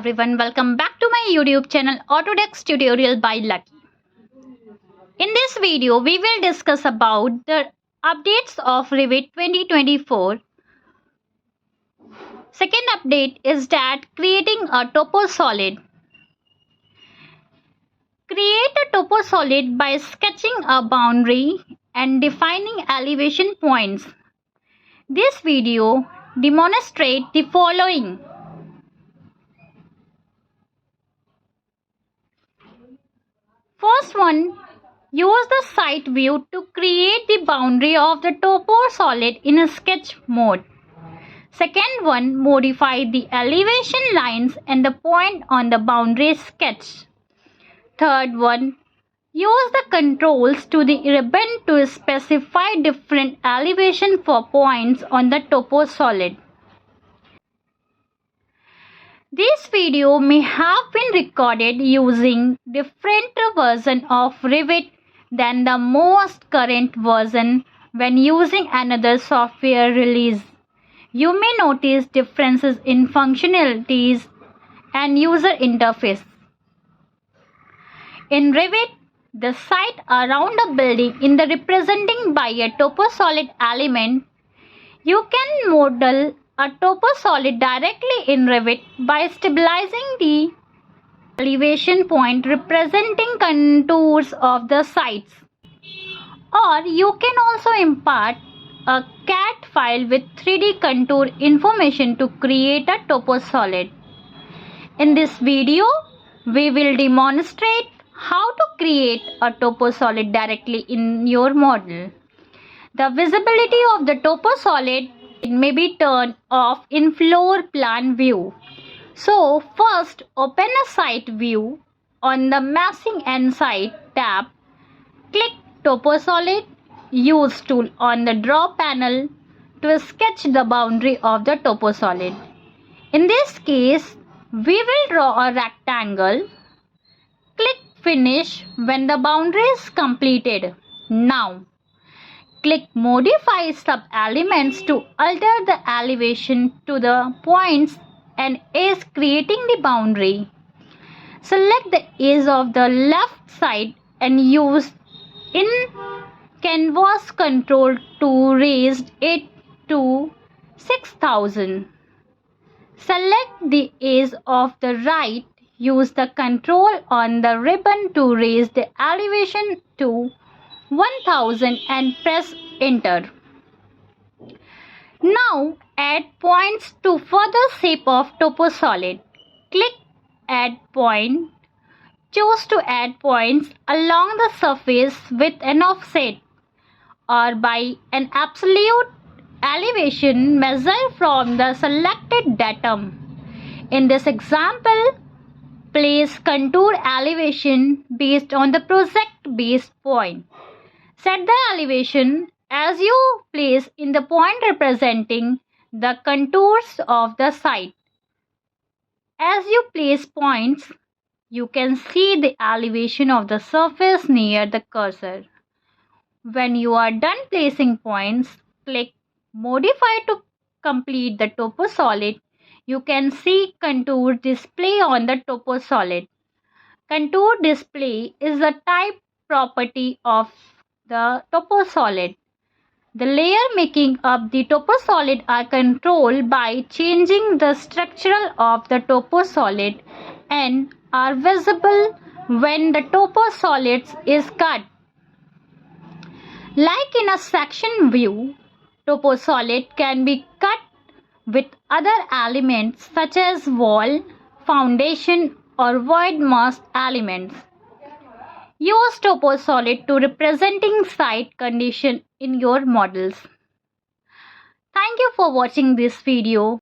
everyone, welcome back to my YouTube channel Autodesk Tutorial by Lucky. In this video, we will discuss about the updates of Revit 2024. Second update is that creating a topo solid. Create a topo solid by sketching a boundary and defining elevation points. This video demonstrates the following. First one, use the side view to create the boundary of the topo solid in a sketch mode. Second one, modify the elevation lines and the point on the boundary sketch. Third one, use the controls to the ribbon to specify different elevation for points on the topo solid. This video may have been recorded using different version of Revit than the most current version when using another software release. You may notice differences in functionalities and user interface. In Revit, the site around a building is represented by a topo solid element. You can model a topo solid directly in Revit by stabilizing the elevation point representing contours of the sites. Or you can also import a CAD file with 3D contour information to create a topo solid. In this video, we will demonstrate how to create a topo solid directly in your model. The visibility of the topo solid may be turned off in floor plan view. So first, open a site view on the Massing and Site tab. Click Topo Solid. Use tool on the Draw panel to sketch the boundary of the topo solid. In this case, we will draw a rectangle. Click Finish when the boundary is completed. Now, click Modify Sub-Elements to alter the elevation to the points and edge creating the boundary. Select the edge of the left side and use in Canvas control to raise it to 6000. Select the edge of the right. Use the control on the ribbon to raise the elevation to 1000 and press enter. Now add points to further shape of topo solid. Click Add Point. Choose to add points along the surface with an offset or by an absolute elevation measured from the selected datum. In this example, place contour elevation based on the project base point. Set the elevation as you place in the point representing the contours of the site. As you place points, you can see the elevation of the surface near the cursor. When you are done placing points, click Modify to complete the topo solid. You can see contour display on the topo solid. Contour display is a type property of the topo solid. The layer making up the topo solid are controlled by changing the structure of the topo solid and are visible when the topo solid is cut. Like in a section view, topo solid can be cut with other elements such as wall, foundation or void mask elements. Use topo solid to representing site condition in your models. Thank you for watching this video.